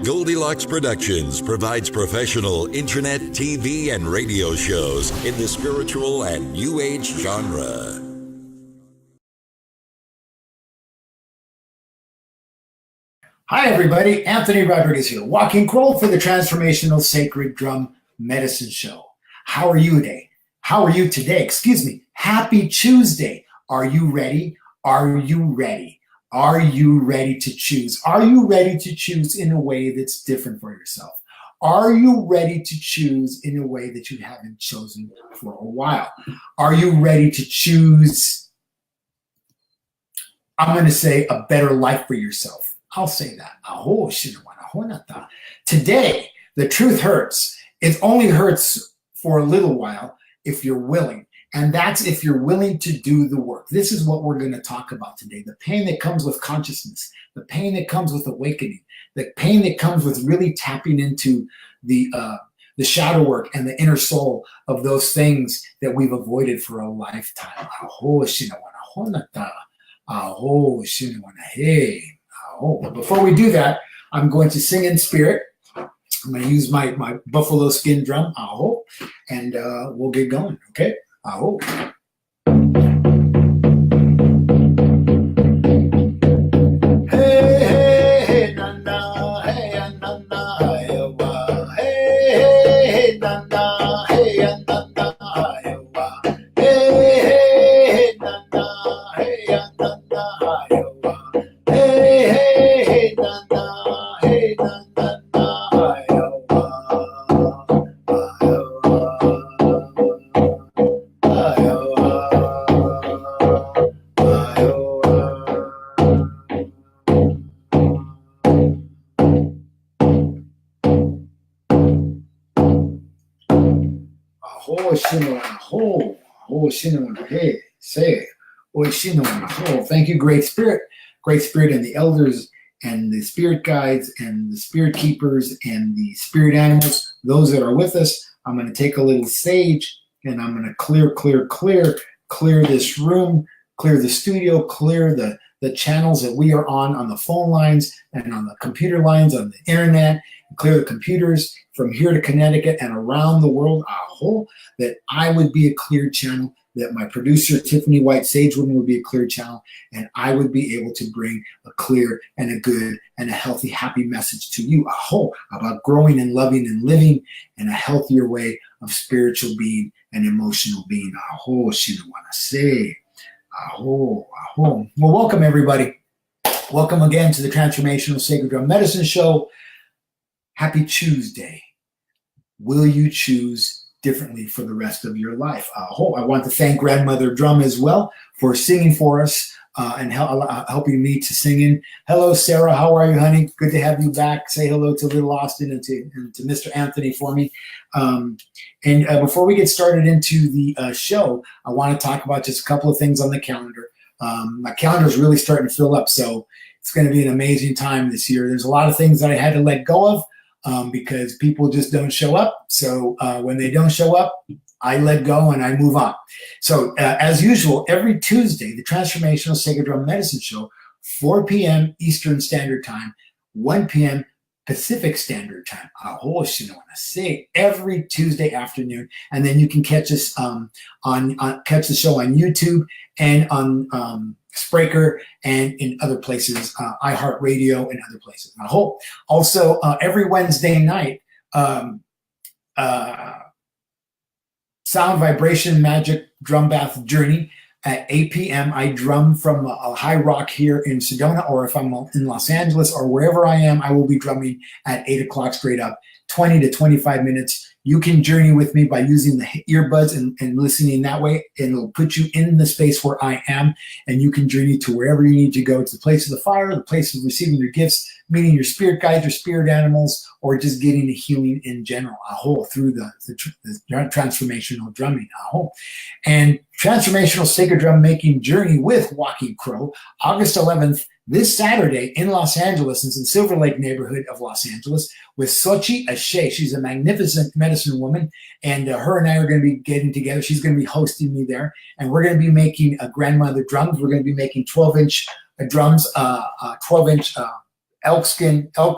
Goldylocks Productions provides professional internet, TV, and radio shows in the spiritual and New Age genre. Hi, everybody. Anthony Rodriguez here, walking crow for the Transformational Sacred Drum Medicine Show. How are you today? How are you today? Excuse me. Happy Tuesday. Are you ready? Are you ready? Are you ready to choose? Are you ready to choose in a way that's different for yourself? Are you ready to choose in a way that you haven't chosen for a while? Are you ready to choose, I'm going to say, a better life for yourself? I'll say that. Today, the truth hurts. It only hurts for a little while if you're willing. And that's if you're willing to do the work. This is what we're going to talk about today. The pain that comes with consciousness, the pain that comes with awakening, the pain that comes with really tapping into the shadow work and the inner soul of those things that we've avoided for a lifetime. But before we do that, I'm going to sing in spirit. I'm going to use my buffalo skin drum, and we'll get going, okay? Aho. Hey, na na, hey, na na, hey, wa. Hey, na na, hey, na na, hey, wa. Hey, na na, hey, na na, hey, wa. Hey, na na, hey, na na, hey, wa. Thank you, Great Spirit, and the elders, and the spirit guides, and the spirit keepers, and the spirit animals, those that are with us. I'm going to take a little sage, and I'm going to clear this room, clear the studio, clear the channels that we are on the phone lines and on the computer lines, on the internet, clear the computers from here to Connecticut and around the world, that I would be a clear channel, that my producer, Tiffany White Sagewoman, would be a clear channel, and I would be able to bring a clear and a good and a healthy, happy message to you, about growing and loving and living in a healthier way of spiritual being and emotional being. Well, welcome, everybody. Welcome again to the Transformational Sacred Drum Medicine Show. Happy Tuesday. Will you choose differently for the rest of your life? I want to thank Grandmother Drum as well for singing for us and helping me to sing in. Hello, Sarah. How are you, honey? Good to have you back. Say hello to little Austin and to Mr. Anthony for me. Before we get started into the show, I want to talk about just a couple of things on the calendar. My calendar is really starting to fill up, so it's going to be an amazing time this year. There's a lot of things that I had to let go of because people just don't show up. So when they don't show up, I let go and I move on. So as usual, every Tuesday, the Transformational Sacred Drum Medicine Show, 4 p.m. Eastern Standard Time, 1 p.m. Pacific Standard Time. Every Tuesday afternoon, and then you can catch us catch the show on YouTube and on Spreaker and in other places, iHeartRadio and other places. I hope also every Wednesday night, Sound Vibration Magic Drum Bath Journey at 8 p.m. I drum from a high rock here in Sedona, or if I'm in Los Angeles or wherever I am, I will be drumming at 8 o'clock straight up, 20 to 25 minutes. You can journey with me by using the earbuds and listening that way, and it'll put you in the space where I am, and you can journey to wherever you need to go, to the place of the fire, the place of receiving your gifts, meeting your spirit guides, your spirit animals, or just getting the healing in general, through the transformational drumming, And Transformational Sacred Drum Making Journey with Walking Crow, August 11th, this Saturday in Los Angeles, it's in Silver Lake neighborhood of Los Angeles, with Sochi Ashe. She's a magnificent medicine woman, and her and I are going to be getting together. She's going to be hosting me there, and we're going to be making grandmother drums. We're going to be making 12-inch drums, 12-inch elk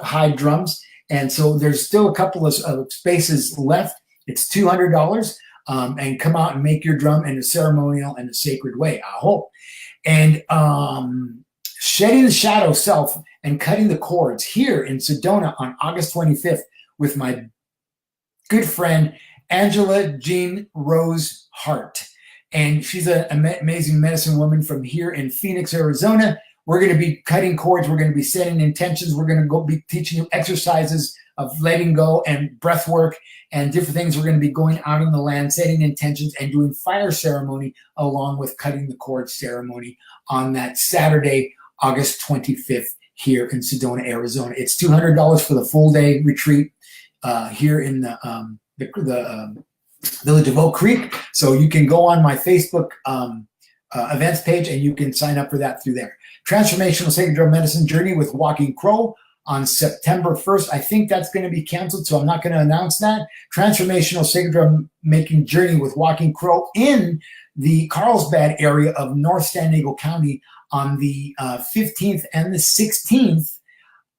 hide drums, And so there's still a couple of spaces left. It's $200. And come out and make your drum in a ceremonial and a sacred way. Aho. And shedding the shadow self and cutting the cords here in Sedona on August 25th with my good friend Angela Jean Rose Hart. And she's an amazing medicine woman from here in Phoenix, Arizona. We're going to be cutting cords. We're going to be setting intentions. We're going to be teaching you exercises of letting go and breath work and different things. We're going to be going out in the land, setting intentions, and doing fire ceremony along with cutting the cord ceremony on that Saturday, August 25th here in Sedona, Arizona. It's $200 for the full day retreat here in the Village of Oak Creek. So you can go on my Facebook events page and you can sign up for that through there. Transformational Sacred Drum Medicine Journey with Walking Crow on September 1st. I think that's going to be canceled, so I'm not going to announce that. Transformational Sacred Drum Making Journey with Walking Crow in the Carlsbad area of North San Diego County on the 15th and the 16th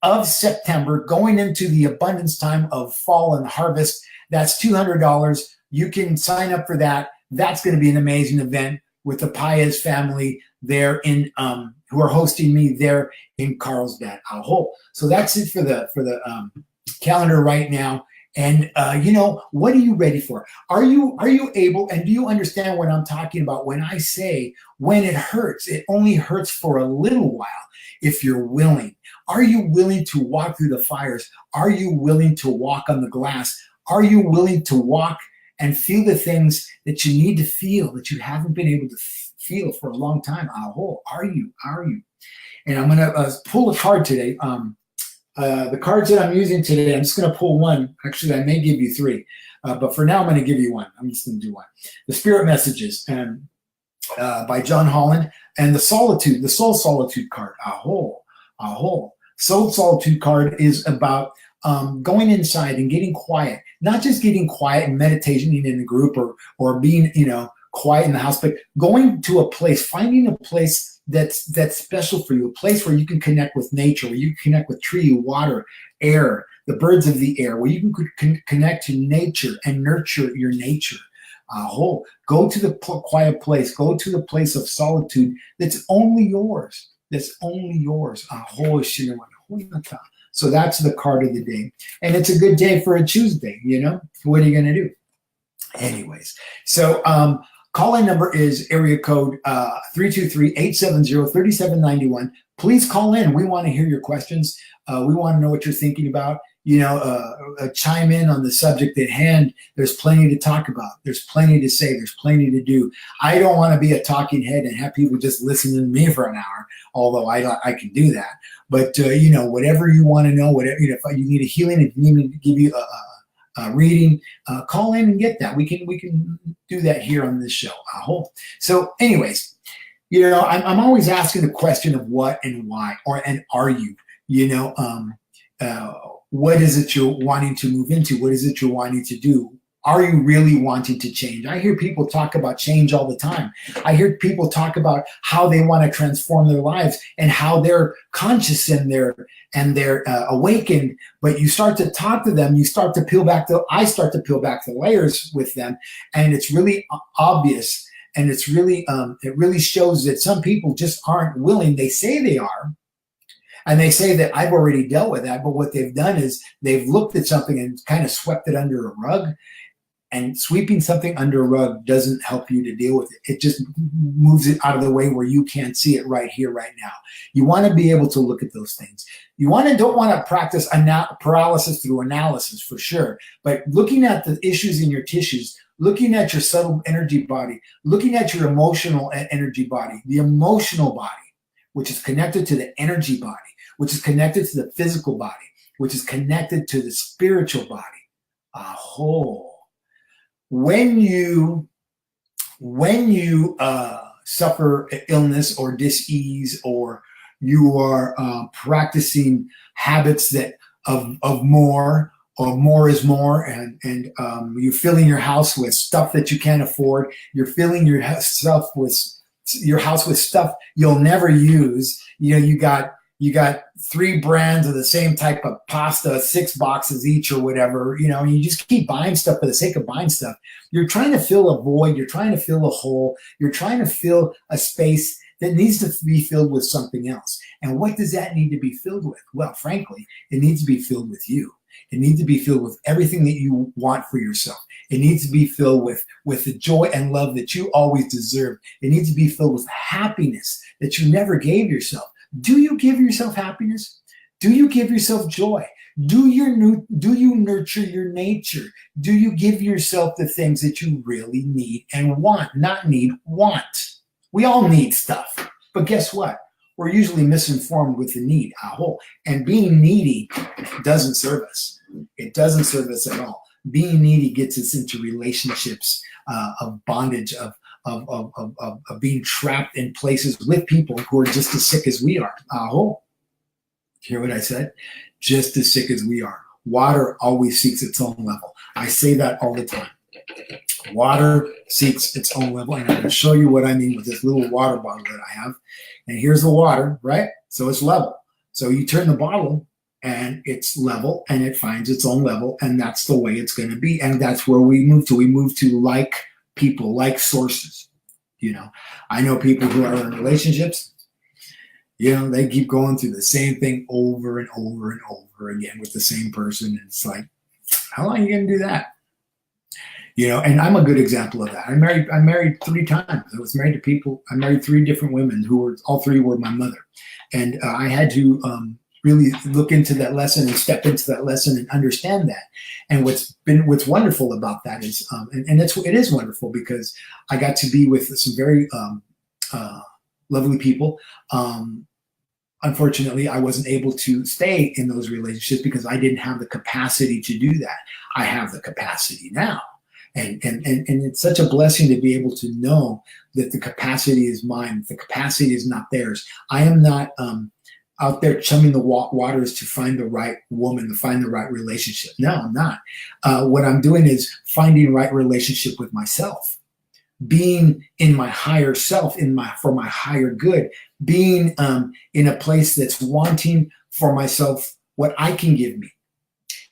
of September, going into the abundance time of fall and harvest. That's $200. You can sign up for that. That's going to be an amazing event with the Paez family there in who are hosting me there in Carlsbad. Aho. So that's it for the calendar right now. And what are you ready for? Are you able, and do you understand what I'm talking about when I say when it hurts, it only hurts for a little while if you're willing? Are you willing to walk through the fires? Are you willing to walk on the glass? Are you willing to walk and feel the things that you need to feel that you haven't been able to feel for a long time? Aho, are you? And I'm going to pull a card today. The cards that I'm using today, I'm just going to pull one. Actually, I may give you three. But for now, I'm going to give you one. I'm just going to do one. The Spirit Messages by John Holland. And the Solitude, the Soul Solitude card. Aho. Soul Solitude card is about going inside and getting quiet. Not just getting quiet and meditating in a group or being, quiet in the house, but going to a place, finding a place that's special for you, a place where you can connect with nature, where you can connect with tree, water, air, the birds of the air, where you can connect to nature and nurture your nature. Go to the quiet place, go to the place of solitude that's only yours. So that's the card of the day. And it's a good day for a Tuesday, What are you going to do? Anyways, so call-in number is area code 323-870-3791. Please call in. We want to hear your questions. We want to know what you're thinking about. Chime in on the subject at hand. There's plenty to talk about. There's plenty to say. There's plenty to do. I don't want to be a talking head and have people just listen to me for an hour, although I can do that. But, whatever you want to know, whatever, if you need a healing, if you need me to give you a reading, call in and get that. We can do that here on this show. I hope. So anyways, I'm always asking the question of what and why, and are you, what is it you're wanting to move into? What is it you're wanting to do? Are you really wanting to change? I hear people talk about change all the time. I hear people talk about how they want to transform their lives and how they're conscious and they're awakened. But you start to talk to them, I start to peel back the layers with them, and it's really obvious. And it's really, it really shows that some people just aren't willing. They say they are. And they say that I've already dealt with that. But what they've done is they've looked at something and kind of swept it under a rug. And sweeping something under a rug doesn't help you to deal with it. It just moves it out of the way where you can't see it right here, right now. You want to be able to look at those things. You don't want to practice paralysis through analysis for sure. But looking at the issues in your tissues, looking at your subtle energy body, looking at your emotional energy body, the emotional body, which is connected to the energy body, which is connected to the physical body, which is connected to the spiritual body. When you suffer illness or dis-ease, or you are practicing habits that of more, or more is more, and you're filling your house with stuff that you can't afford, you're filling your house with stuff you'll never use. You got you got 3 brands of the same type of pasta, 6 boxes each or whatever, and you just keep buying stuff for the sake of buying stuff. You're trying to fill a void. You're trying to fill a hole. You're trying to fill a space that needs to be filled with something else. And what does that need to be filled with? Well, frankly, it needs to be filled with you. It needs to be filled with everything that you want for yourself. It needs to be filled with the joy and love that you always deserve. It needs to be filled with happiness that you never gave yourself. Do you give yourself happiness? Do you give yourself joy? Do you nurture your nature? Do you give yourself the things that you really need and want? Not need, want. We all need stuff. But guess what? We're usually misinformed with the need, and being needy doesn't serve us. It doesn't serve us at all. Being needy gets us into relationships of bondage, of being trapped in places with people who are just as sick as we are. Hear what I said? Just as sick as we are. Water always seeks its own level. I say that all the time. Water seeks its own level. And I'm going to show you what I mean with this little water bottle that I have. And here's the water, right? So it's level. So you turn the bottle and it's level and it finds its own level. And that's the way it's going to be. And that's where we move to. We move to like people, like sources. I know people who are in relationships, they keep going through the same thing over and over and over again with the same person. And it's like, how long are you going to do that? And I'm a good example of that. I married 3 times. I was married to people. I married 3 different women all 3 were my mother. And I had to really look into that lesson and step into that lesson and understand that. And what's wonderful about that is, it is wonderful because I got to be with some very lovely people. Unfortunately, I wasn't able to stay in those relationships because I didn't have the capacity to do that. I have the capacity now. And it's such a blessing to be able to know that the capacity is mine. The capacity is not theirs. I am not out there chumming the waters to find the right woman, to find the right relationship. No, I'm not. What I'm doing is finding right relationship with myself, being in my higher self, for my higher good, being in a place that's wanting for myself what I can give me.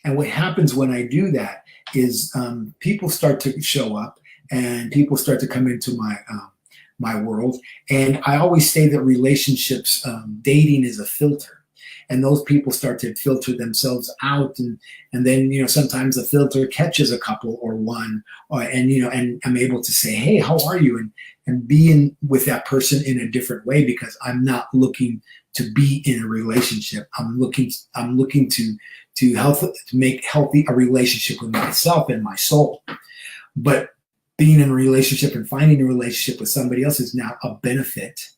And what happens when I do that is people start to show up and people start to come into my world. And I always say that relationships, dating is a filter. And those people start to filter themselves out. And then, sometimes the filter catches a couple or one, and I'm able to say, hey, how are you? And being with that person in a different way because I'm not looking to be in a relationship. I'm looking to make healthy a relationship with myself and my soul. But being in a relationship and finding a relationship with somebody else is now a benefit,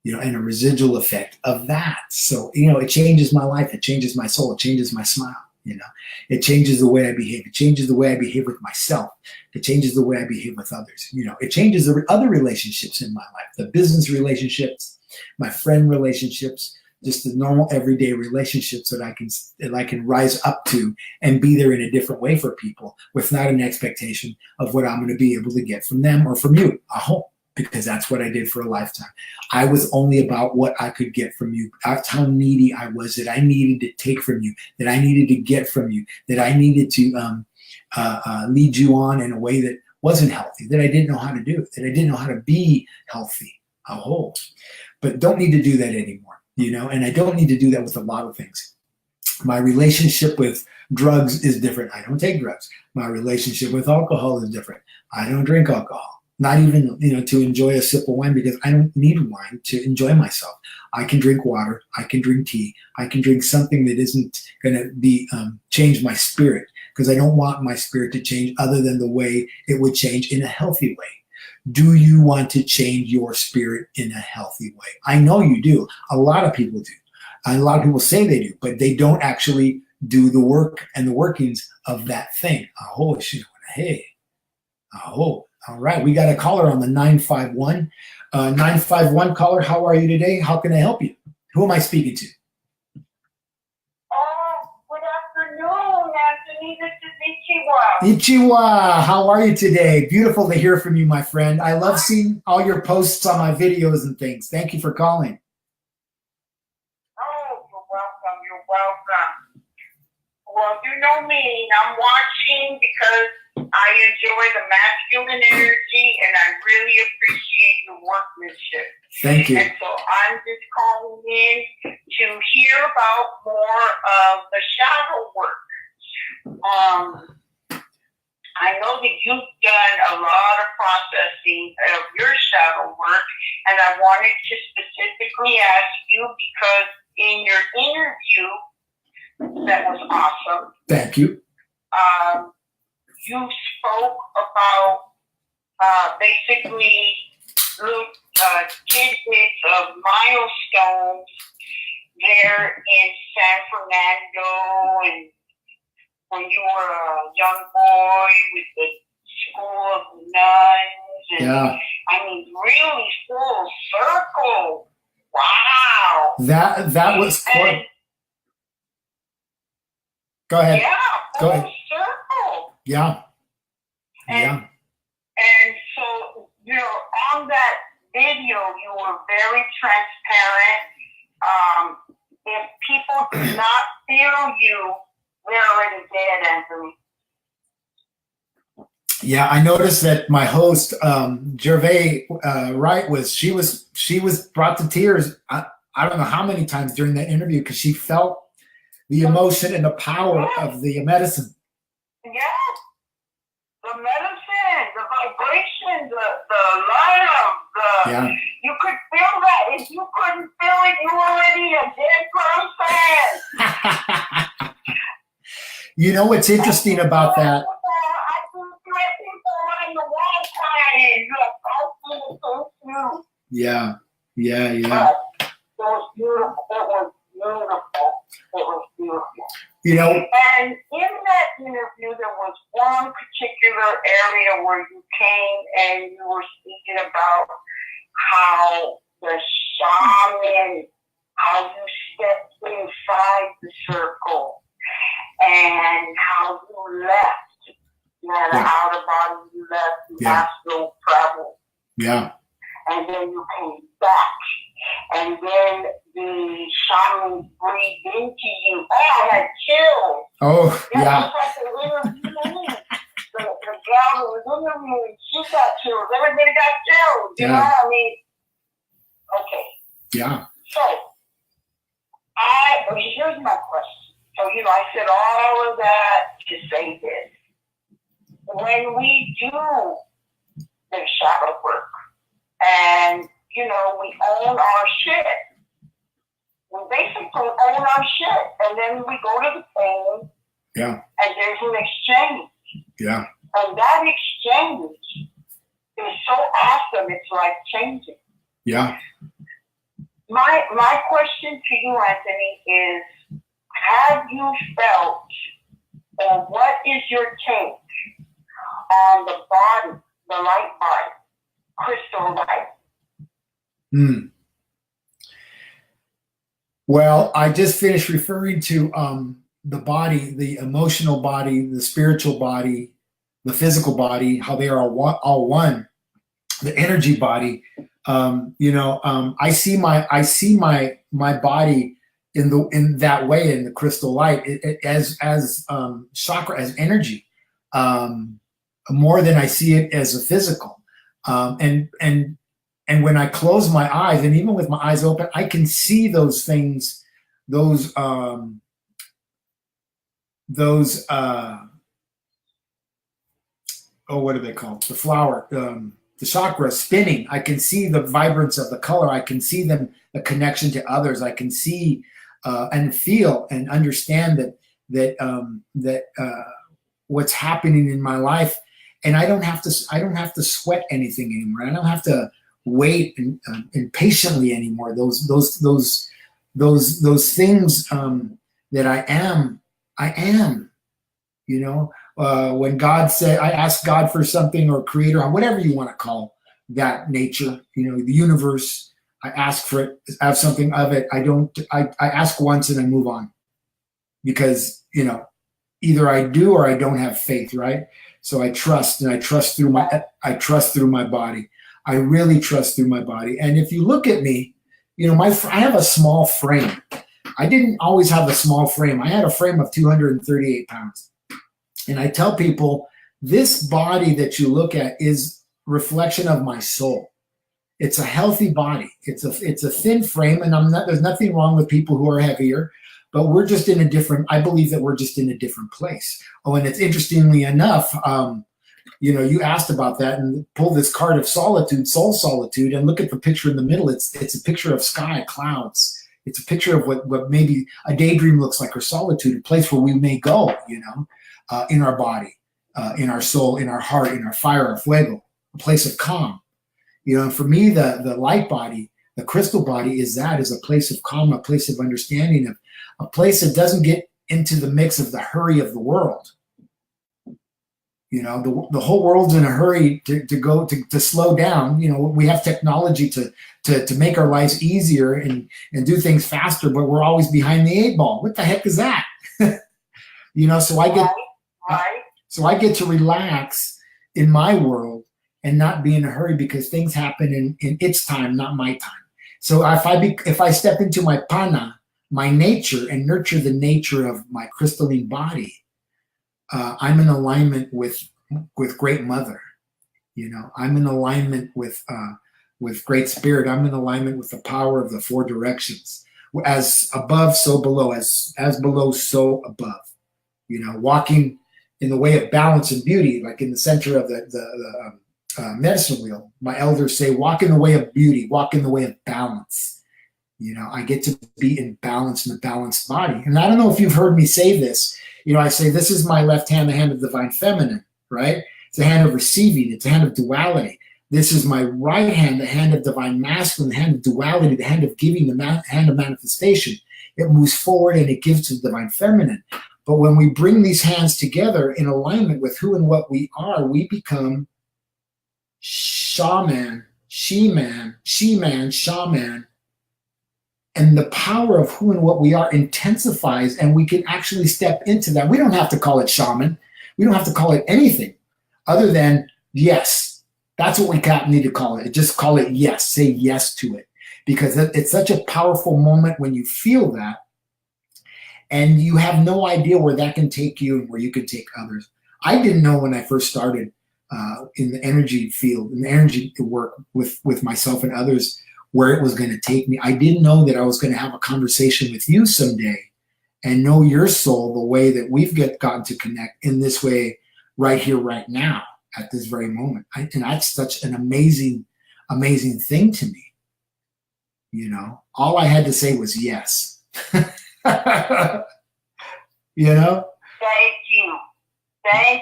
and a residual effect of that. So, it changes my life. It changes my soul. It changes my smile. It changes the way I behave. It changes the way I behave with myself. It changes the way I behave with others. It changes the other relationships in my life, the business relationships, my friend relationships, just the normal everyday relationships that I can rise up to and be there in a different way for people with not an expectation of what I'm going to be able to get from them or from you. I hope, because that's what I did for a lifetime. I was only about what I could get from you. That's how needy I was, that I needed to take from you, that I needed to get from you, that I needed to lead you on in a way that wasn't healthy, that I didn't know how to do, that I didn't know how to be healthy. But don't need to do that anymore. And I don't need to do that with a lot of things. My relationship with drugs is different. I don't take drugs. My relationship with alcohol is different. I don't drink alcohol. Not even, to enjoy a sip of wine, because I don't need wine to enjoy myself. I can drink water. I can drink tea. I can drink something that isn't going to be change my spirit, because I don't want my spirit to change other than the way it would change in a healthy way. Do you want to change your spirit in a healthy way? I know you do. A lot of people do. A lot of people say they do, but they don't actually do the work and the workings of that thing. All right, we got a caller on the 951. 951 caller, how are you today? How can I help you? Who am I speaking to? Good afternoon, Anthony. This is Ichiwa. Ichiwa, how are you today? Beautiful to hear from you, my friend. I love seeing all your posts on my videos and things. Thank you for calling. Oh, you know me. I'm watching because I enjoy the masculine energy, and I really appreciate your workmanship. Thank you. And so I'm just calling in to hear about more of the shadow work. I know that you've done a lot of processing of your shadow work, and I wanted to specifically ask you because in your interview, that was awesome. Thank you. You spoke about basically little tidbits of milestones there in San Fernando, and when you were a young boy with the School of Nuns, and Yeah. I mean, really full circle. Wow. That was quite. Go ahead. Yeah, Go full ahead. circle. Yeah. And, Yeah. and so, on that video, you were very transparent. If people do not feel you, they're already dead, Anthony. Yeah, I noticed that my host, Gervais Wright, she was brought to tears. I don't know how many times during that interview because she felt the emotion and the power of the medicine. Yeah, the medicine, the vibration, the love, you could feel that. If you couldn't feel it, you were already a dead person. You know what's interesting about that? Yeah. It was beautiful. And in that interview, there was one particular area where you came and you were speaking about how the shaman, how you stepped inside the circle, and how you left. You had an outer body, you left, you astral travel. Yeah. And then you came back. And then the shaman breathed into you. Oh, I had chills. Oh, yeah. It was like the interview. The gal who was interviewing, she got chills. Everybody got chills. You know what I mean? Okay. Yeah. So, here's my question. So, I said all of that to say this. When we do the shadow work, and we own our shit. We basically own our shit, and then we go to the phone. Yeah. And there's an exchange. Yeah. And that exchange is so awesome. It's like changing. Yeah. My question to you, Anthony, is: have you felt, or what is your take on the body, the light body, crystal light? Well, I just finished referring to the body, the emotional body, the spiritual body, the physical body, how they are all one. The energy body. I see my body in that way, in the crystal light, as chakra, as energy, more than I see it as a physical. And when I close my eyes, and even with my eyes open, I can see those things, what are they called? The flower, the chakra spinning. I can see the vibrance of the color. I can see them, the connection to others. I can see and feel and understand that what's happening in my life, and I don't have to sweat anything anymore. I don't have to wait and patiently anymore. Those things that I am. When God said, I asked God for something, or creator, or whatever you want to call that, nature, the universe, I ask for it, have something of it. I ask once and I move on, because, either I do or I don't have faith, right? So I trust, and I trust through my body. I really trust through my body. And if you look at me, I have a small frame. I didn't always have a small frame. I had a frame of 238 pounds. And I tell people, this body that you look at is reflection of my soul. It's a healthy body. It's a thin frame, and there's nothing wrong with people who are heavier, but we're just in a different, I believe that we're just in a different place. Oh, and it's interestingly enough, you asked about that, and pull this card of solitude, soul solitude, and look at the picture in the middle. It's a picture of sky, clouds. It's a picture of what maybe a daydream looks like, or solitude, a place where we may go, in our body, in our soul, in our heart, in our fire, our fuego, a place of calm. And for me, the light body, the crystal body is a place of calm, a place of understanding, a place that doesn't get into the mix of the hurry of the world. The whole world's in a hurry to slow down. We have technology to make our lives easier and do things faster, but we're always behind the 8 ball. What the heck is that? So I get to relax in my world and not be in a hurry, because things happen in its time, not my time. So if I step into my pana, my nature, and nurture the nature of my crystalline body, I'm in alignment with Great Mother. I'm in alignment with Great Spirit. I'm in alignment with the power of the 4 directions. As above, so below. As below, so above. Walking in the way of balance and beauty, like in the center of the medicine wheel. My elders say, walk in the way of beauty, walk in the way of balance. I get to be in balance, in a balanced body. And I don't know if you've heard me say this. I say, this is my left hand, the hand of divine feminine, right? It's the hand of receiving. It's the hand of duality. This is my right hand, the hand of divine masculine, the hand of duality, the hand of giving, the hand of manifestation. It moves forward and it gives to the divine feminine. But when we bring these hands together in alignment with who and what we are, we become shaman, she-man, shaman. And the power of who and what we are intensifies, and we can actually step into that. We don't have to call it shaman. We don't have to call it anything other than yes. That's what we need to call it. Just call it yes. Say yes to it. Because it's such a powerful moment when you feel that, and you have no idea where that can take you and where you can take others. I didn't know when I first started in the energy field, in the energy work with myself and others, where it was going to take me. I didn't know that I was going to have a conversation with you someday and know your soul the way that we've gotten to connect in this way right here, right now, at this very moment. And that's such an amazing, amazing thing to me. All I had to say was yes. Thank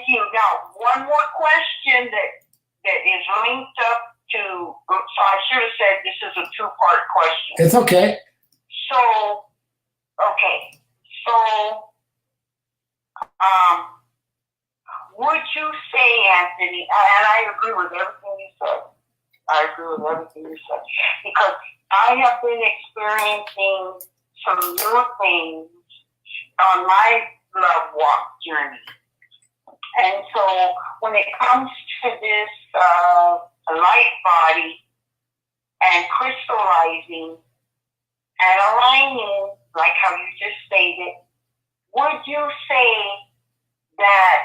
you. Now, one more question that is linked up to, so I should have said this is a 2-part question. It's okay. So, would you say, Anthony, and I agree with everything you said, because I have been experiencing some new things on my love walk journey. And so when it comes to this light body and crystallizing and aligning, like how you just stated, would you say that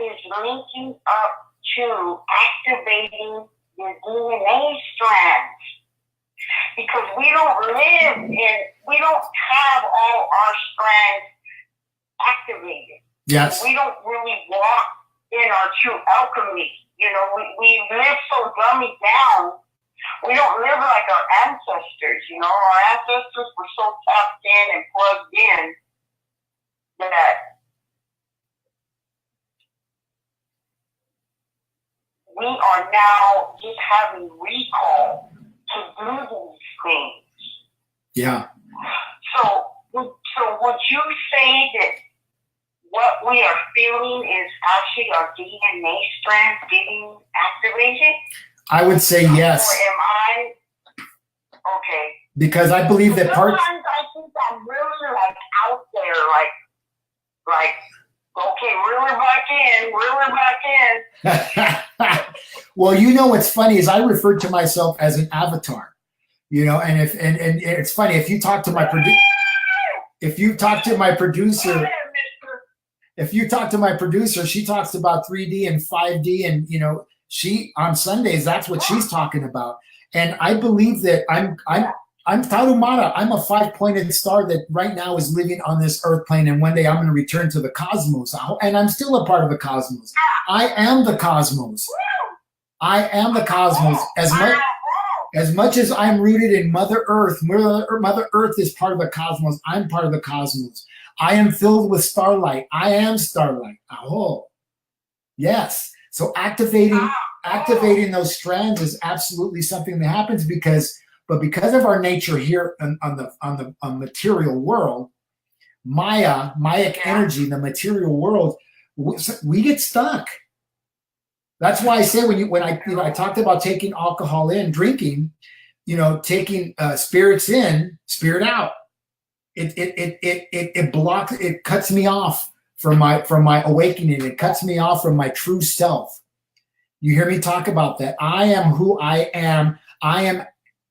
is linking up to activating your DNA strands? Because we don't have all our strands activated. Yes. We don't really walk in our true alchemy. We live so dummy down. We don't live like our ancestors. Our ancestors were so tapped in and plugged in that we are now just having recall to do these things. Yeah. So would you say that what we are feeling is actually our DNA strands getting activated? I would say yes. Or am I? Okay. Because I believe that Sometimes I think I'm really out there, okay, reel it back in. Well, what's funny is I refer to myself as an avatar, and it's funny if you talk to my producer. if you talk to my Go producer, ahead, mister. if you talk to my producer, she talks about 3D and 5D, and she on Sundays, that's what she's talking about. And I believe that I'm Tarahumara. I'm a 5-pointed star that right now is living on this earth plane, and one day I'm going to return to the cosmos. And I'm still a part of the cosmos. I am the cosmos. I am the cosmos. As much as I'm rooted in Mother Earth, Mother Earth is part of the cosmos. I'm part of the cosmos. I am filled with starlight. I am starlight. Aho. Yes. So activating those strands is absolutely something that happens because of our nature here on the material world, Mayic energy, the material world, we get stuck. That's why I say when I talked about taking alcohol in, drinking, taking spirits in, spirit out. It blocks. It cuts me off from my awakening. It cuts me off from my true self. You hear me talk about that. I am who I am. I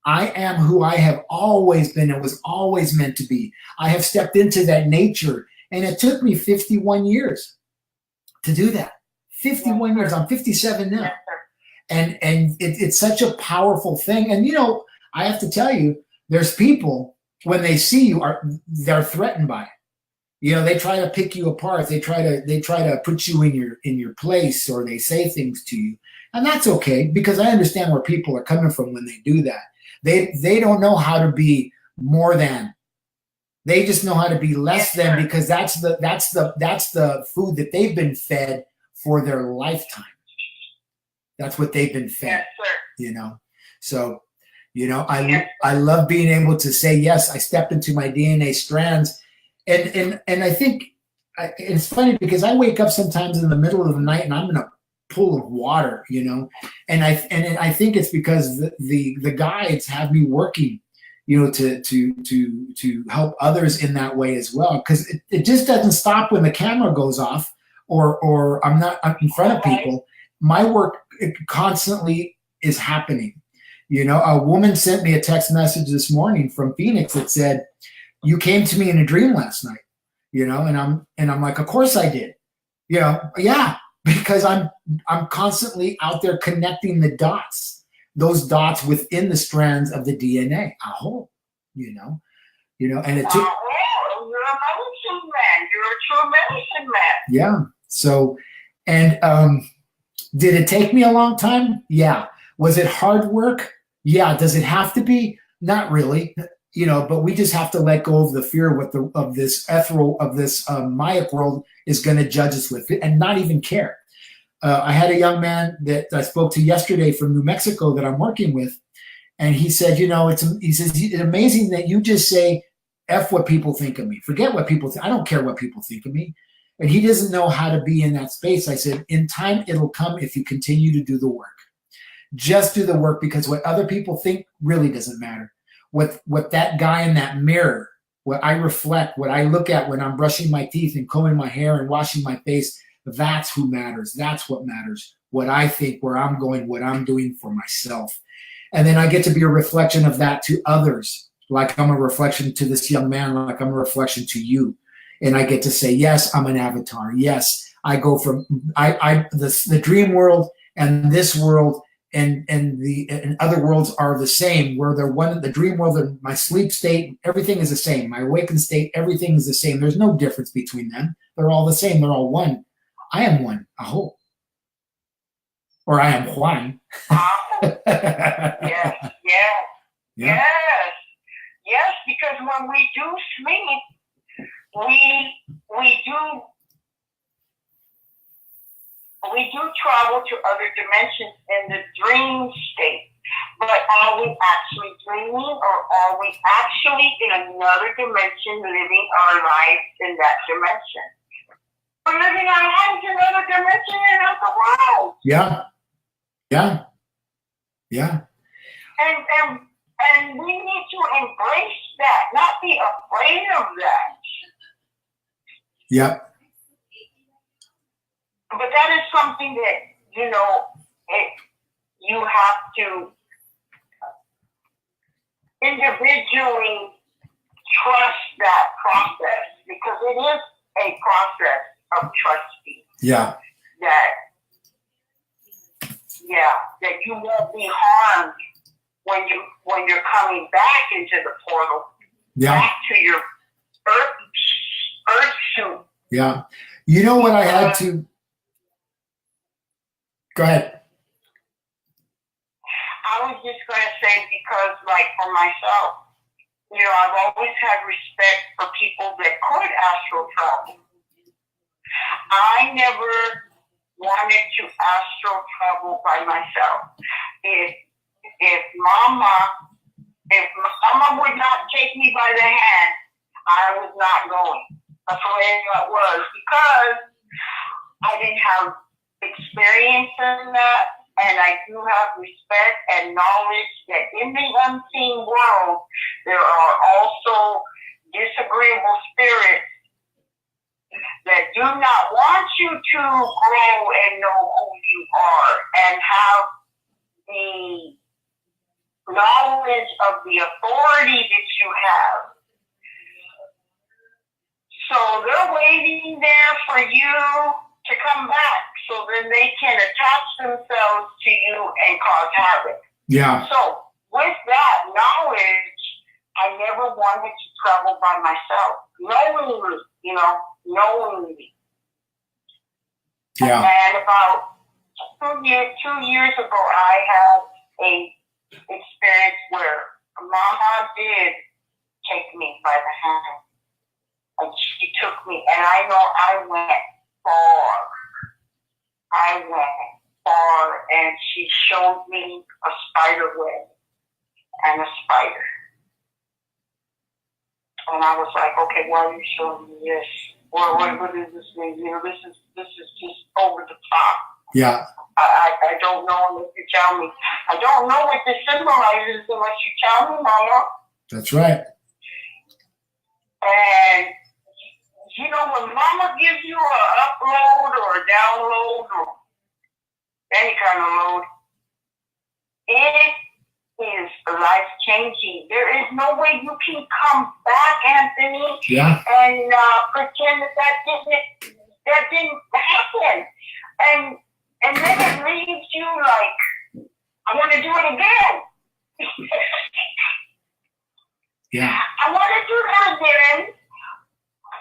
am who I have always been and was always meant to be. I have stepped into that nature, and it took me 51 years to do that. 51 years. I'm 57 now. And it's such a powerful thing. And, I have to tell you, there's people, when they see you, they're threatened by it. They try to pick you apart. They try to put you in your place, or they say things to you. And that's okay, because I understand where people are coming from when they do that. They don't know how to be more than. They just know how to be less than, because that's the food that they've been fed for their lifetime. That's what they've been fed. Yes, So, I love being able to say, yes, I stepped into my DNA strands. And I think it's funny because I wake up sometimes in the middle of the night and I'm in a pool of water, and I think it's because the guides have me working, to help others in that way as well. Because it just doesn't stop when the camera goes off or I'm not in front of people. My work constantly is happening. A woman sent me a text message this morning from Phoenix that said, "You came to me in a dream last night," and I'm like, "Of course I did." Yeah, because I'm constantly out there connecting the dots, those dots within the strands of the DNA. Aho, and it took. You're a medicine man. You're a true medicine man. Yeah. So, and did it take me a long time? Yeah. Was it hard work? Yeah. Does it have to be? Not really. But we just have to let go of the fear of this ethereal, of this Mayic world is going to judge us with it, and not even care. I had a young man that I spoke to yesterday from New Mexico that I'm working with, and he said, it's amazing that you just say, F what people think of me. Forget what people think. I don't care what people think of me. And he doesn't know how to be in that space. I said, in time, it'll come if you continue to do the work. Just do the work, because what other people think really doesn't matter. What that guy in that mirror, what I reflect, what I look at when I'm brushing my teeth and combing my hair and washing my face, that's who matters. That's what matters. What I think, where I'm going, what I'm doing for myself. And then I get to be a reflection of that to others. Like I'm a reflection to this young man, like I'm a reflection to you. And I get to say, yes, I'm an avatar. Yes, I go from the dream world and this world and other worlds are the same, where they're one. The dream world and my sleep state, everything is the same. My awakened state, everything is the same. There's no difference between them. They're all the same. They're all one. I am one, I hope. Or I am Juan. Yes, because when we do sleep, we do travel to other dimensions in the dream state. But are we actually dreaming, or are we actually in another dimension living our life in that dimension? We're living our lives in another dimension in another world. Yeah. And we need to embrace that, not be afraid of that. Yep. But that is something that, you have to individually trust that process, because it is a process of trusting. Yeah. That you won't be harmed when you're coming back into the portal, back to your earth suit. Yeah. You know what I had to... Go ahead. I was just going to say, because, like, for myself, I've always had respect for people that could astral travel. I never wanted to astral travel by myself. If Mama would not take me by the hand, I was not going. That's the way it was, because I didn't have experience in that, and I do have respect and knowledge that in the unseen world, there are also disagreeable spirits that do not want you to grow and know who you are and have the knowledge of the authority that you have. So they're waiting there for you to come back, so then they can attach themselves to you and cause havoc. Yeah. So with that knowledge, I never wanted to travel by myself, knowingly. Yeah. And about 2 years ago, I had a experience where Mama did take me by the hand, and she took me, and I know I went far, and she showed me a spider web and a spider. And I was like, okay, why are you showing me this? What does this mean? This is just over the top. Yeah. I don't know unless you tell me. I don't know what this symbolizes unless you tell me, Mama. That's right. And when Mama gives you an upload or a download or any kind of load, it is life-changing. There is no way you can come back, Anthony, and pretend that didn't happen. And then it leaves you like, I want to do it again. Yeah. I want to do that again.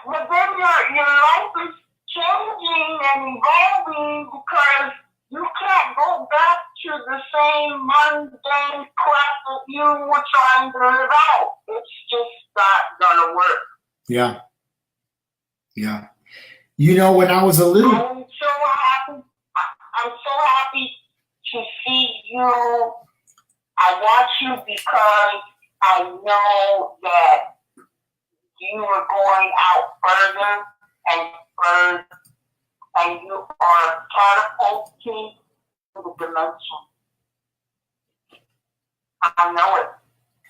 But then your life is changing and evolving, because you can't go back to the same mundane crap that you were trying to live out. It's just not gonna work. Yeah. Yeah. When I was a little... I'm so happy to see you. I watch you because I know that you are going out further and further, and you are catapulting to the dimension. I know it.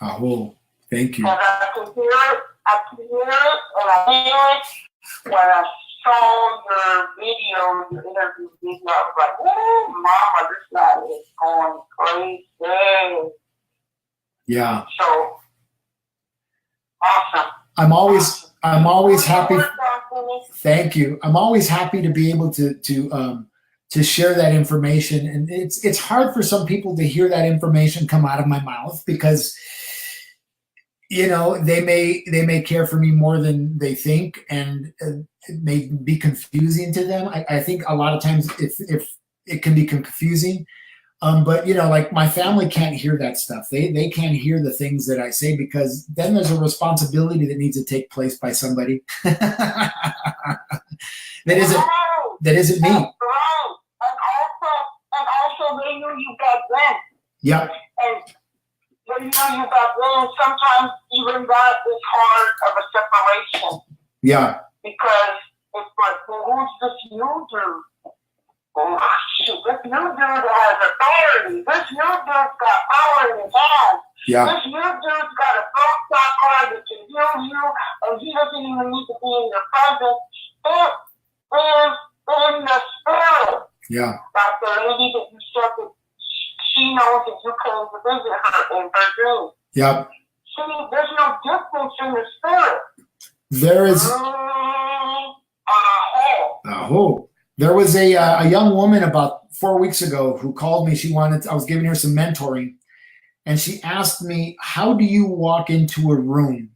Oh, thank you. Because I can hear it, and I hear it when I saw your video, your interview video. I was like, oh, Mama, this guy is going crazy. Yeah. So, awesome. I'm always happy. Thank you. I'm always happy to be able to share that information, and it's hard for some people to hear that information come out of my mouth, because they may care for me more than they think, and it may be confusing to them. I think a lot of times if it can be confusing. But like my family can't hear that stuff. They can't hear the things that I say, because then there's a responsibility that needs to take place by somebody that isn't me. Right. And also they knew you back then. Yeah. And they knew you back then. Sometimes even that is hard of a separation. Yeah. Because it's like, well, who's this new dude? Oh, shoot, this new dude has authority. This new dude's got power in his hands. Yeah. This new dude's got a throat chakra that can heal you, and he doesn't even need to be in your presence. It is in the spirit. Yeah. Like the lady that you said that she knows that you came to visit her in her dream. Yep. See, there's no difference in the spirit. There is. There was a young woman about 4 weeks ago who called me. I was giving her some mentoring, and she asked me, how do you walk into a room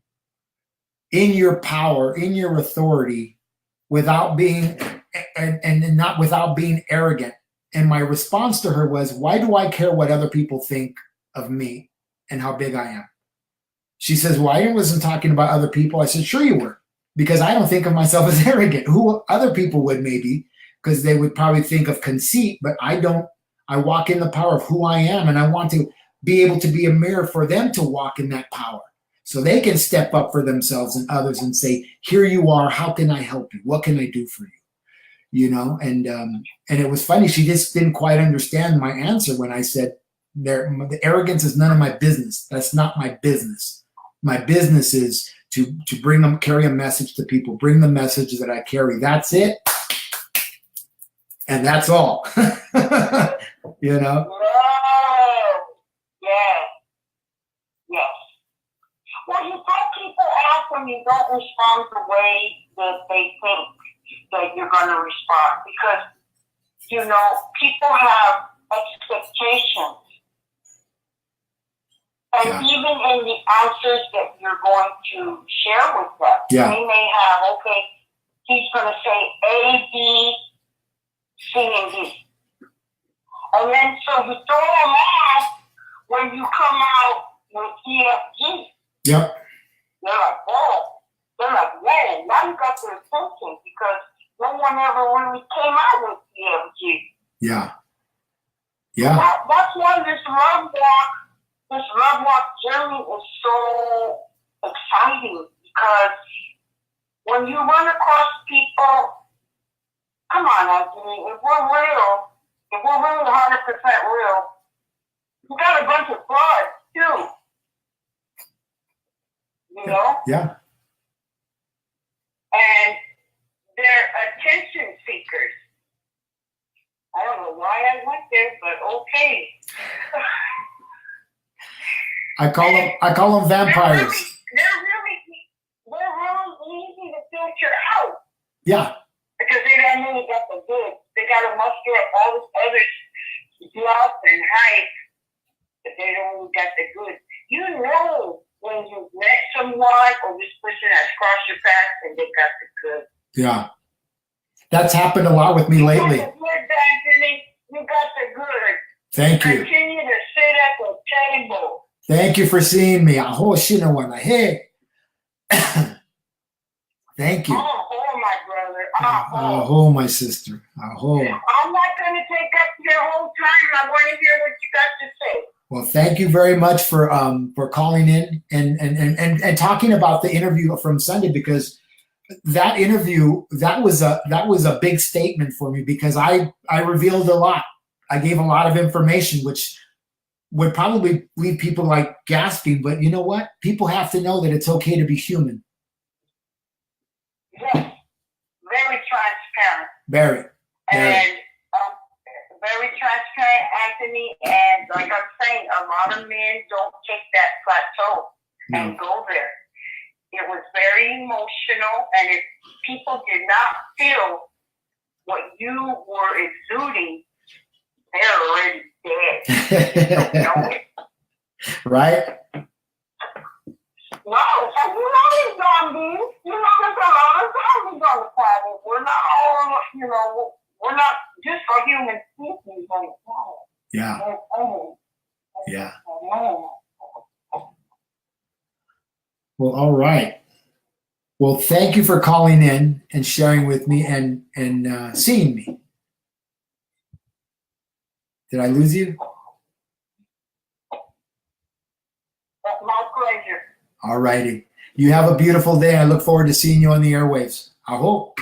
in your power, in your authority, without being and not without being arrogant? And my response to her was, why do I care what other people think of me and how big I am? She says, well, I wasn't talking about other people. I said, sure you were, because I don't think of myself as arrogant. Who other people would, maybe, because they would probably think of conceit, but I don't. I walk in the power of who I am, and I want to be able to be a mirror for them to walk in that power so they can step up for themselves and others and say, here you are, how can I help you? What can I do for you? You know, and it was funny. She just didn't quite understand my answer when I said, the arrogance is none of my business. That's not my business. My business is to carry a message to people, bring the message that I carry. That's it. And that's all. You know? Yes. Well, you throw people off when you don't respond the way that they think that you're going to respond, because, you know, people have expectations. And even in the answers that you're going to share with them, they may have, okay, he's going to say A, B, C, and D. And then so you throw them off when you come out with E, F, G. Yep. They're like, whoa, now you got their attention, because no one ever really came out with E, F, G. Yeah. That's why this love walk journey is so exciting, because when you run across people, come on, Anthony, if we're really 100% real, you got a bunch of frauds too. You know? Yeah. And they're attention seekers. I don't know why I went there, but okay. I call them vampires. They're really easy to filter out. Yeah. Because they don't really got the goods. They got to muster up all this other fluff and hype, but they don't really got the goods. You know when you met someone or this person has crossed your path and they got the goods. Yeah. That's happened a lot with me lately. You got the good, Anthony. You got the good. Thank you. Continue to sit at the table. Thank you for seeing me. Aho shinawana. Hey. Thank you. Oh, my brother. Aho, my sister. Aho. I'm not going to take up your whole time. I want to hear what you got to say. Well, thank you very much for calling in and talking about the interview from Sunday, because that interview, that was a big statement for me, because I revealed a lot. I gave a lot of information, which would probably leave people like gasping, but you know what? People have to know that it's okay to be human. Yes, very transparent. Very. And very transparent, Anthony. And like I'm saying, a lot of men don't take that plateau and go there. It was very emotional, and if people did not feel what you were exuding, they're already dead. You don't know it. Right? No, and you know there's zombies. You know there's a lot of zombies on the planet. We're not all, you know, we're not just a human species on the planet. Yeah. Yeah. Well, all right. Well, thank you for calling in and sharing with me and seeing me. Did I lose you? My pleasure. All righty. You have a beautiful day. I look forward to seeing you on the airwaves. Aho.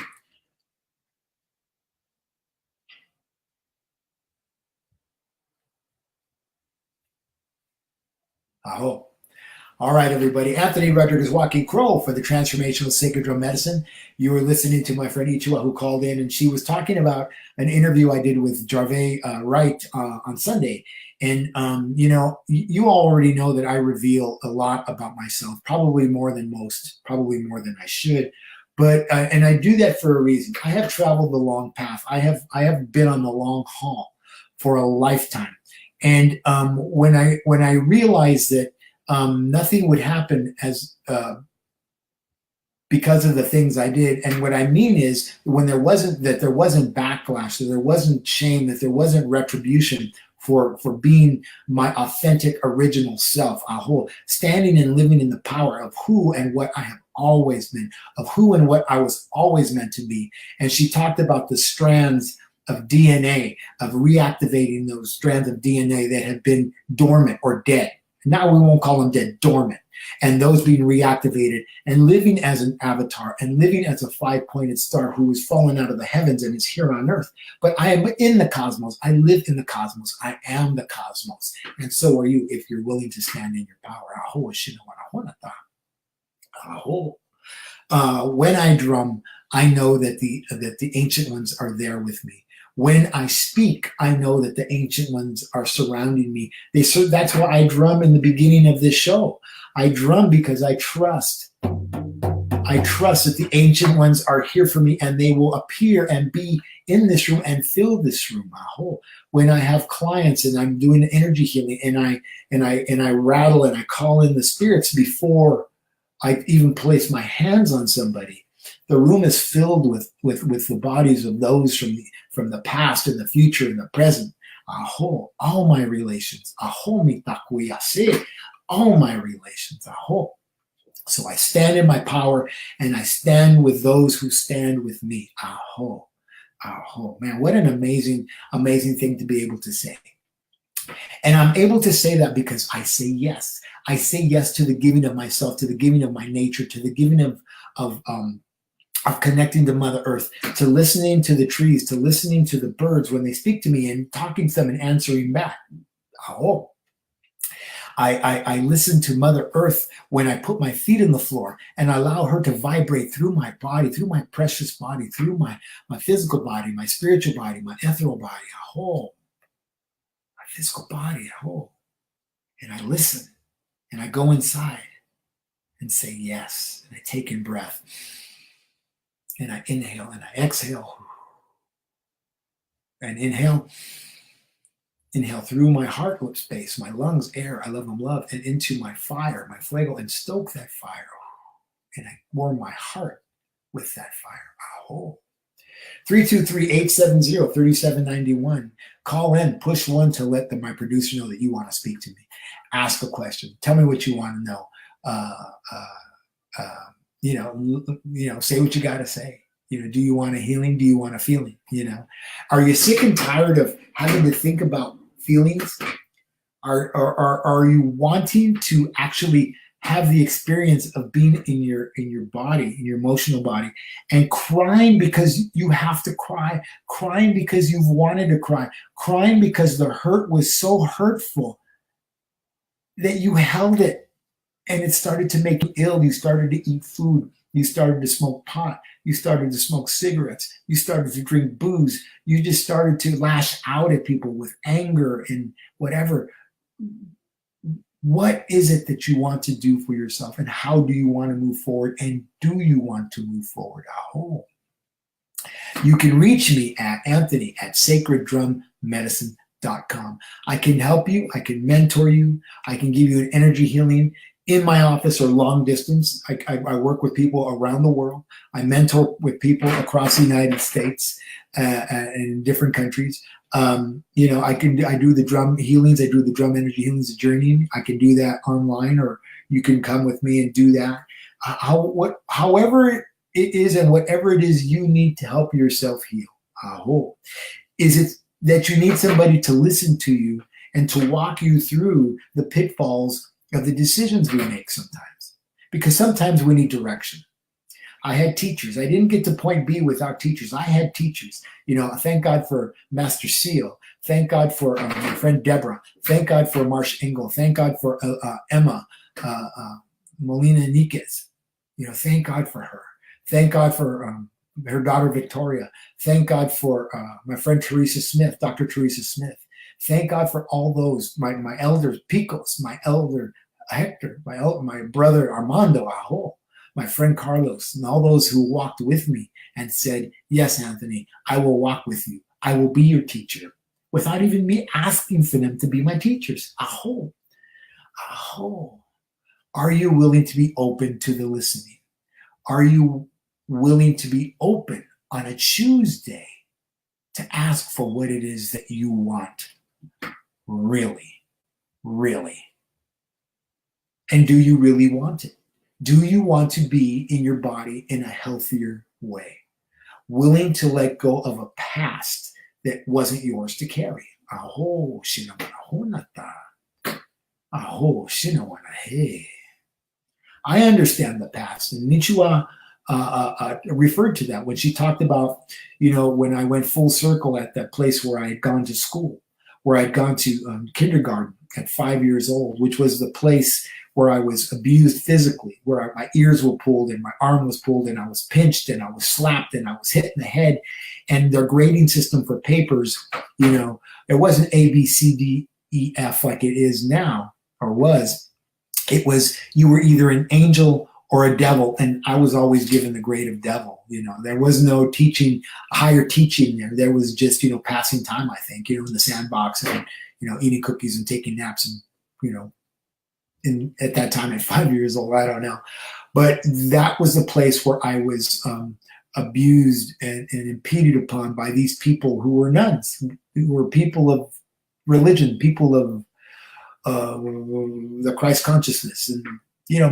Aho. All right, everybody. Anthony Rodriguez Walking Crow for the Transformational Sacred Drum Medicine. You were listening to my friend Ichiwa, who called in, and she was talking about an interview I did with Jarvey Wright on Sunday. And, you already know that I reveal a lot about myself, probably more than most, probably more than I should. But, and I do that for a reason. I have traveled the long path. I have been on the long haul for a lifetime. And when I realized that nothing would happen as because of the things I did, and what I mean is when there wasn't backlash, that there wasn't shame, that there wasn't retribution for being my authentic original self, standing and living in the power of who and what I have always been, of who and what I was always meant to be. And she talked about the strands of DNA, of reactivating those strands of DNA that have been dormant or dead. Now we won't call them dead, dormant. And those being reactivated and living as an avatar and living as a 5-pointed star who has fallen out of the heavens and is here on earth. But I am in the cosmos. I live in the cosmos. I am the cosmos. And so are you if you're willing to stand in your power. When I drum, I know that the ancient ones are there with me. When I speak, I know that the ancient ones are surrounding me. That's why I drum in the beginning of this show. I drum because I trust. I trust that the ancient ones are here for me, and they will appear and be in this room and fill this room. When I have clients and I'm doing energy healing, and I rattle and I call in the spirits before I even place my hands on somebody, the room is filled with the bodies of those from the past and the future and the present. All my relations. All my relations. So I stand in my power, and I stand with those who stand with me. Man, what an amazing, amazing thing to be able to say. And I'm able to say that because I say yes. I say yes to the giving of myself, to the giving of my nature, to the giving of connecting to Mother Earth, to listening to the trees, to listening to the birds when they speak to me and talking to them and answering back. I listen to Mother Earth when I put my feet in the floor and allow her to vibrate through my body, through my precious body, through my physical body, my spiritual body, my ethereal body, my physical body, and I listen, and I go inside and say yes, and I take in breath, and I inhale and I exhale, and inhale through my heart lip space, my lungs, air, I love them, love, and into my fire, my flagel, and stoke that fire. And I warm my heart with that fire. 323-870-3791. Call in, push 1 to let my producer know that you want to speak to me. Ask a question. Tell me what you want to know. Say what you got to say. Do you want a healing? Do you want a feeling? Are you sick and tired of having to think about feelings? Are you wanting to actually have the experience of being in your body, in your emotional body, and crying because you have to cry, crying because you've wanted to cry, crying because the hurt was so hurtful that you held it and it started to make you ill? You started to eat food. You started to smoke pot. You started to smoke cigarettes. You started to drink booze. You just started to lash out at people with anger and whatever. What is it that you want to do for yourself, and how do you want to move forward, and do you want to move forward? You can reach me at anthony@sacreddrummedicine.com. I can help you. I can mentor you. I can give you an energy healing in my office or long distance. I work with people around the world. I mentor with people across the United States and in different countries. I do the drum healings. I do the drum energy healings journey. I can do that online, or you can come with me and do that. However it is, and whatever it is you need to help yourself heal. Is it that you need somebody to listen to you and to walk you through the pitfalls of the decisions we make sometimes? Because sometimes we need direction. I had teachers. I didn't get to point B without teachers. I had teachers. Thank God for Master Seal. Thank God for my friend Deborah. Thank God for Marsh Engel. Thank God for Emma Molina Niquez. Thank God for her. Thank God for her daughter Victoria. Thank God for my friend Teresa Smith, Dr. Teresa Smith. Thank God for all those, my elders, Picos, my elder Hector, my brother Armando, Ajo, my friend Carlos, and all those who walked with me and said, yes, Anthony, I will walk with you. I will be your teacher, without even me asking for them to be my teachers. Ajo, ajo. Are you willing to be open to the listening? Are you willing to be open on a Tuesday to ask for what it is that you want? Really, really. And do you really want it? Do you want to be in your body in a healthier way? Willing to let go of a past that wasn't yours to carry. Aho, shinawanahonata. Aho, shinawanahe. I understand the past. And Nichua referred to that when she talked about, when I went full circle at that place where I had gone to school, where I'd gone to kindergarten at 5 years old, which was the place where I was abused physically, where my ears were pulled and my arm was pulled and I was pinched and I was slapped and I was hit in the head. And their grading system for papers, it wasn't A, B, C, D, E, F like it is now or was. It was, you were either an angel or a devil, and I was always given the grade of devil. There was no teaching, higher teaching there. There was just, passing time, I think, in the sandbox and, eating cookies and taking naps and, at that time at 5 years old, I don't know. But that was the place where I was abused and impeded upon by these people who were nuns, who were people of religion, people of the Christ consciousness. And,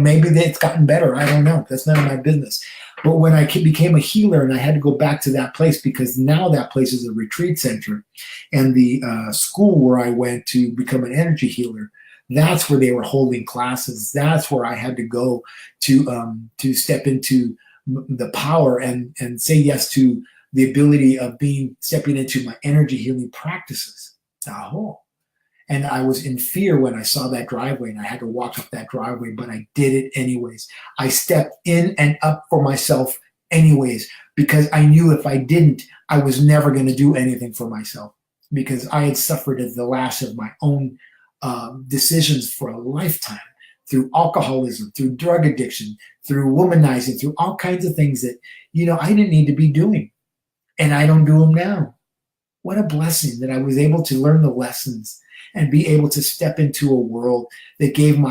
maybe it's gotten better. I don't know. That's none of my business. But when I became a healer and I had to go back to that place, because now that place is a retreat center, and the school where I went to become an energy healer, that's where they were holding classes. That's where I had to go to step into the power and say yes to the ability of stepping into my energy healing practices. Aho. And I was in fear when I saw that driveway and I had to walk up that driveway, but I did it anyways. I stepped in and up for myself anyways, because I knew if I didn't, I was never going to do anything for myself, because I had suffered at the lash of my own decisions for a lifetime, through alcoholism, through drug addiction, through womanizing, through all kinds of things that, I didn't need to be doing. And I don't do them now. What a blessing that I was able to learn the lessons and be able to step into a world that gave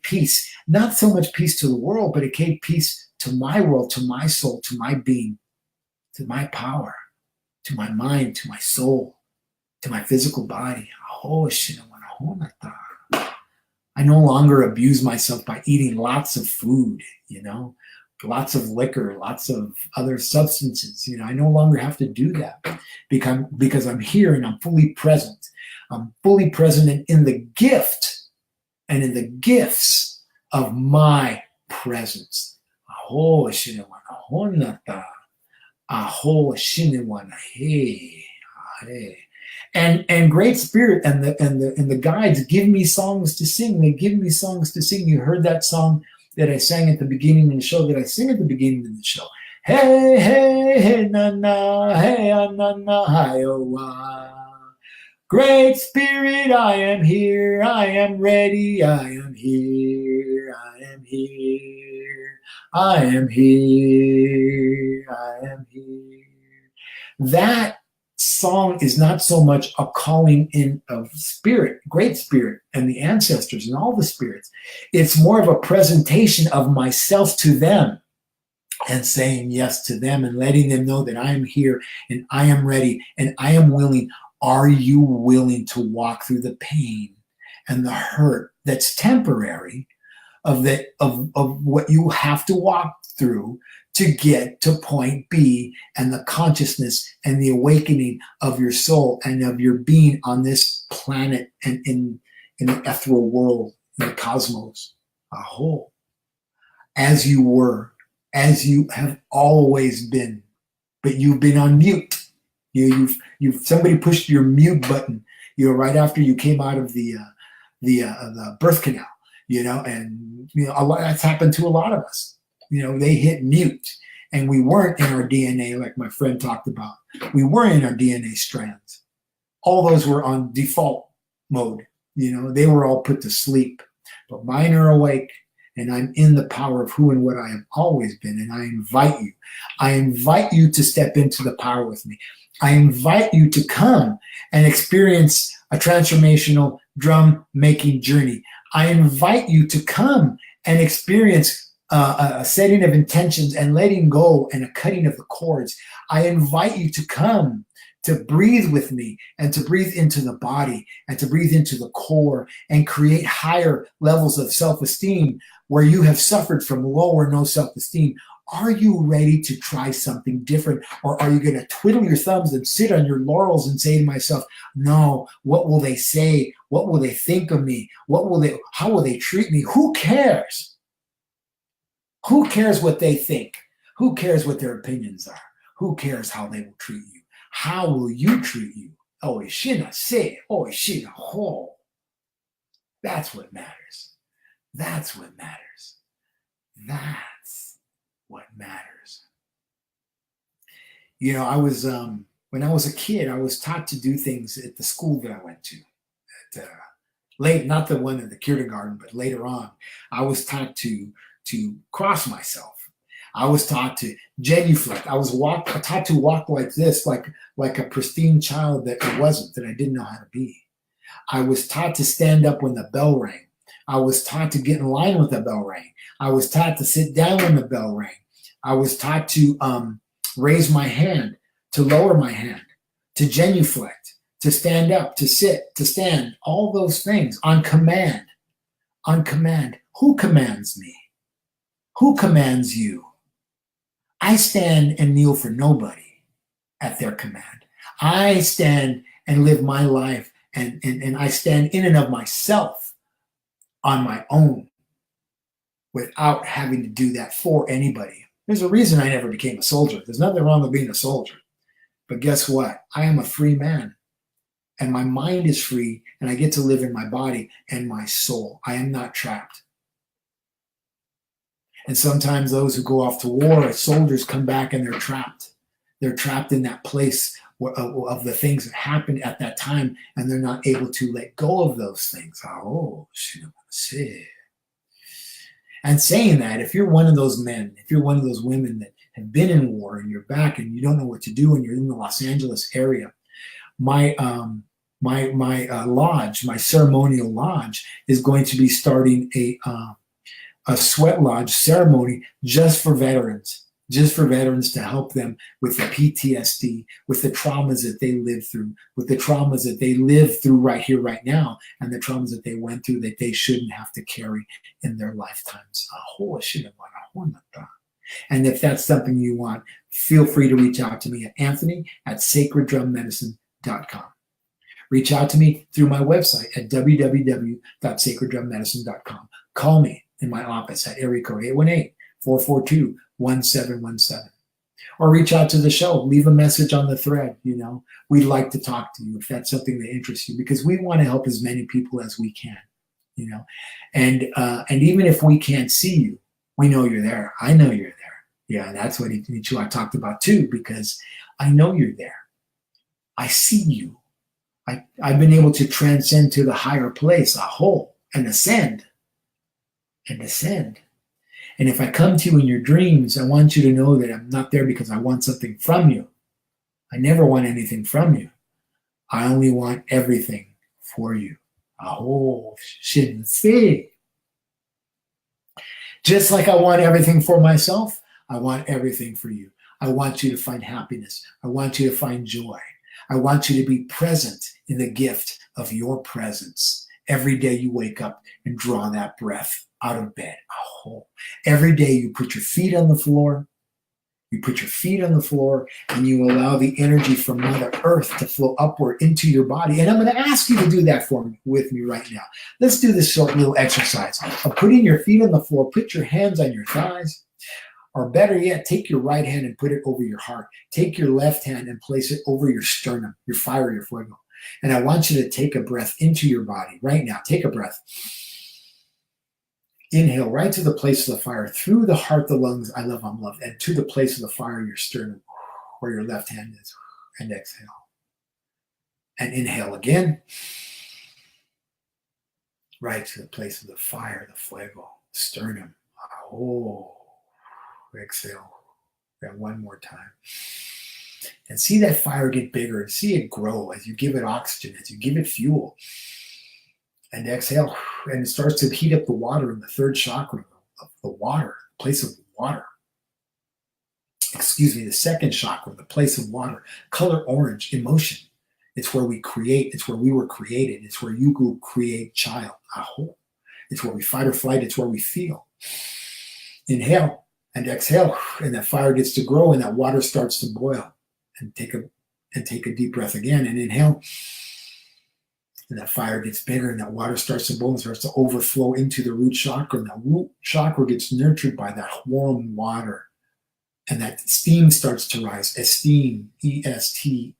peace. Not so much peace to the world, but it gave peace to my world, to my soul, to my being, to my power, to my mind, to my soul, to my physical body. I no longer abuse myself by eating lots of food, lots of liquor, lots of other substances. I no longer have to do that because I'm here and I'm fully present. I'm fully present in the gift and in the gifts of my presence. Aho shinawanahonata. Aho shinawanahe. And Great Spirit and the guides give me songs to sing. They give me songs to sing. You heard that song that I sang at the beginning of the show, that I sing at the beginning of the show. Hey, hey, hey, na na, hey, na na, hi, oh, Great Spirit, I am here, I am ready, I am here, I am here, I am here, I am here. That song is not so much a calling in of spirit, Great Spirit, and the ancestors and all the spirits. It's more of a presentation of myself to them and saying yes to them and letting them know that I am here and I am ready and I am willing. Are you willing to walk through the pain and the hurt that's temporary of what you have to walk through to get to point B, and the consciousness and the awakening of your soul and of your being on this planet and in the ethereal world, in the cosmos, Aho, as you were, as you have always been, but you've been on mute. You've somebody pushed your mute button, right after you came out of the birth canal, and that's happened to a lot of us. They hit mute, and we weren't in our DNA, like my friend talked about. We weren't in our DNA strands. all those were on default mode. They were all put to sleep. But mine are awake, and I'm in the power of who and what I have always been. And I invite you to step into the power with me. I invite you to come and experience a transformational drum making journey. I invite you to come and experience a setting of intentions and letting go and a cutting of the cords. I invite you to come to breathe with me and to breathe into the body and to breathe into the core and create higher levels of self-esteem where you have suffered from low or no self-esteem. Are you ready to try something different, or are you going to twiddle your thumbs and sit on your laurels and say to myself, no, what will they say? What will they think of me? How will they treat me? Who cares? Who cares what they think? Who cares what their opinions are? Who cares how they will treat you? How will you treat you? Oh, shina say, oh, shina ho. That's what matters. That's what matters. That's what matters. I was when I was a kid, I was taught to do things at the school that I went to. Late, not the one in the kindergarten, but later on, I was taught to cross myself. I was taught to genuflect. I was taught to walk like this, like a pristine child that I didn't know how to be. I was taught to stand up when the bell rang. I was taught to get in line when the bell rang. I was taught to sit down when the bell rang. I was taught to raise my hand, to lower my hand, to genuflect, to stand up, to sit, to stand, all those things on command. On command. Who commands me? Who commands you? I stand and kneel for nobody at their command. I stand and live my life, and I stand in and of myself on my own without having to do that for anybody. There's a reason I never became a soldier. There's nothing wrong with being a soldier. But guess what? I am a free man, and my mind is free, and I get to live in my body and my soul. I am not trapped. And sometimes those who go off to war as soldiers come back and they're trapped. They're trapped in that place of the things that happened at that time, and they're not able to let go of those things. Oh, shit. And saying that, if you're one of those men, if you're one of those women that have been in war and you're back and you don't know what to do and you're in the Los Angeles area, my lodge, my ceremonial lodge, is going to be starting a sweat lodge ceremony just for veterans to help them with the PTSD, with the traumas that they lived through, with the traumas that they live through right here, right now, and the traumas that they went through that they shouldn't have to carry in their lifetimes. And if that's something you want, feel free to reach out to me at Anthony@sacreddrummedicine.com. Reach out to me through my website at www.sacreddrummedicine.com. Call me in my office at area code 818-442-1717. Or reach out to the show. Leave a message on the thread. We'd like to talk to you if that's something that interests you, because we want to help as many people as we can. And even if we can't see you, we know you're there. I know you're there. Yeah, that's what I talked about too, because I know you're there. I see you. I've been able to transcend to the higher place, and ascend. And if I come to you in your dreams, I want you to know that I'm not there because I want something from you. I never want anything from you. I only want everything for you. Just like I want everything for myself, I want everything for you. I want you to find happiness. I want you to find joy. I want you to be present in the gift of your presence. Every day you wake up and draw that breath out of bed. Every day you put your feet on the floor. And you allow the energy from Mother Earth to flow upward into your body. And I'm going to ask you to do that with me right now. Let's do this short little exercise of putting your feet on the floor. Put your hands on your thighs. Or better yet, take your right hand and put it over your heart. Take your left hand and place it over your sternum, your fire, your fuego. And I want you to take a breath into your body right now. Take a breath. Inhale right to the place of the fire, through the heart, the lungs, I love, I'm loved, and to the place of the fire, your sternum, where your left hand is, and exhale. And inhale again. Right to the place of the fire, the fuego, sternum. Oh, exhale. And one more time. And see that fire get bigger and see it grow as you give it oxygen, as you give it fuel. And exhale, and it starts to heat up the water in the third chakra of the water, place of water. Excuse me, the second chakra, the place of water. Color orange, emotion. It's where we create. It's where we were created. It's where you go create child. Aho. It's where we fight or flight. It's where we feel. Inhale and exhale, and that fire gets to grow, and that water starts to boil. And take a deep breath again, and inhale. And that fire gets bigger, and that water starts to boil and starts to overflow into the root chakra. And that root chakra gets nurtured by that warm water. And that steam starts to rise. Esteem, E-S-T-E-E-M.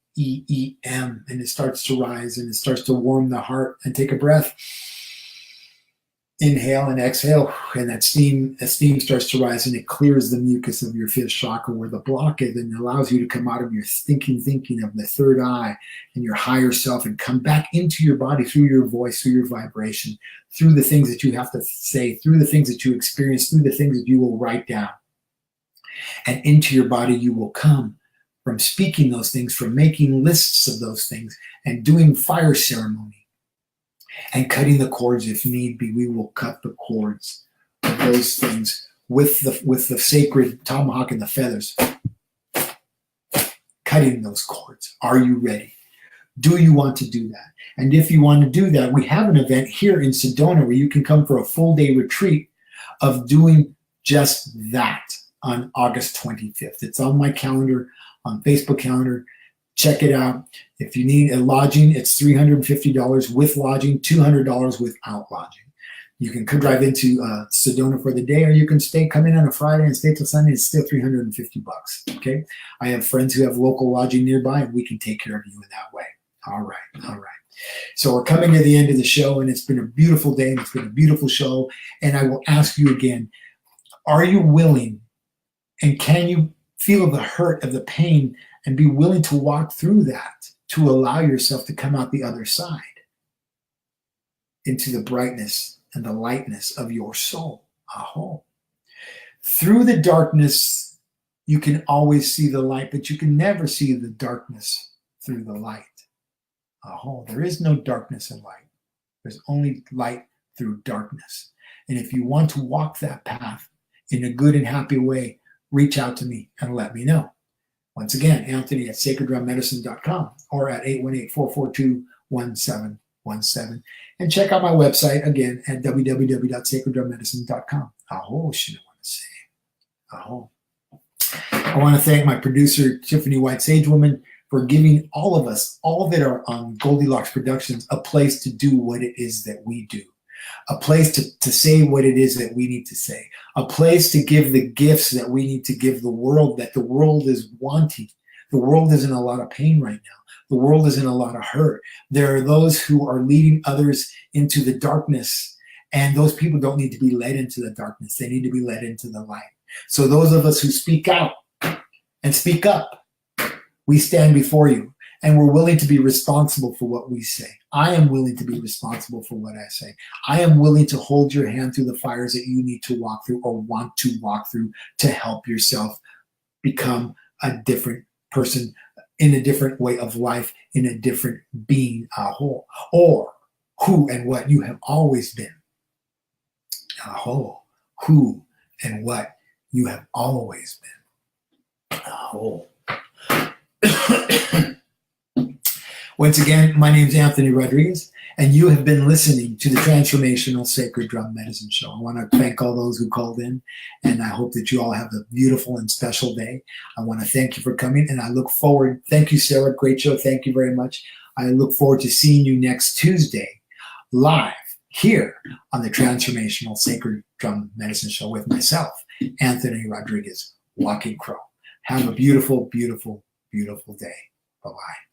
And it starts to rise, and it starts to warm the heart. And take a breath. Inhale and exhale, and that steam starts to rise, and it clears the mucus of your fifth chakra where the block is, and allows you to come out of your thinking of the third eye and your higher self and come back into your body through your voice, through your vibration, through the things that you have to say, through the things that you experience, through the things that you will write down. And into your body you will come from speaking those things, from making lists of those things, and doing fire ceremony. And cutting the cords if need be. We will cut the cords of those things with the sacred tomahawk and the feathers. Cutting those cords. Are you ready? Do you want to do that? And if you want to do that, we have an event here in Sedona where you can come for a full day retreat of doing just that on August 25th. It's on my calendar, on Facebook calendar. Check it out. If you need a lodging, it's $350 with lodging, $200 without lodging. You can drive into Sedona for the day, or you can come in on a Friday and stay till Sunday. It's still $350. Okay. I have friends who have local lodging nearby, and we can take care of you in that way. All right. So we're coming to the end of the show, and it's been a beautiful day, and it's been a beautiful show. And I will ask you again, are you willing, and can you feel the hurt of the pain and be willing to walk through that, to allow yourself to come out the other side into the brightness and the lightness of your soul? Aho. Through the darkness, you can always see the light, but you can never see the darkness through the light. Aho. There is no darkness in light. There's only light through darkness. And if you want to walk that path in a good and happy way, reach out to me and let me know. Once again, Anthony at sacreddrummedicine.com or at 818-442-1717. And check out my website again at www.sacreddrummedicine.com. Aho, should I want to say. Aho. I want to thank my producer, Tiffany White Sagewoman, for giving all of us, all that are on Goldylocks Productions, a place to do what it is that we do. A place to say what it is that we need to say. A place to give the gifts that we need to give the world, that the world is wanting. The world is in a lot of pain right now. The world is in a lot of hurt. There are those who are leading others into the darkness, and those people don't need to be led into the darkness. They need to be led into the light. So those of us who speak out and speak up, we stand before you, and we're willing to be responsible for what we say. I am willing to be responsible for what I say. I am willing to hold your hand through the fires that you need to walk through or want to walk through to help yourself become a different person in a different way of life, in a different being, aho, or who and what you have always been. Aho, who and what you have always been. Aho. Once again, my name is Anthony Rodriguez, and you have been listening to the Transformational Sacred Drum Medicine Show. I want to thank all those who called in, and I hope that you all have a beautiful and special day. I want to thank you for coming, and I look forward. Thank you, Sarah. Great show. Thank you very much. I look forward to seeing you next Tuesday live here on the Transformational Sacred Drum Medicine Show with myself, Anthony Rodriguez, Walking Crow. Have a beautiful, beautiful, beautiful day. Bye-bye.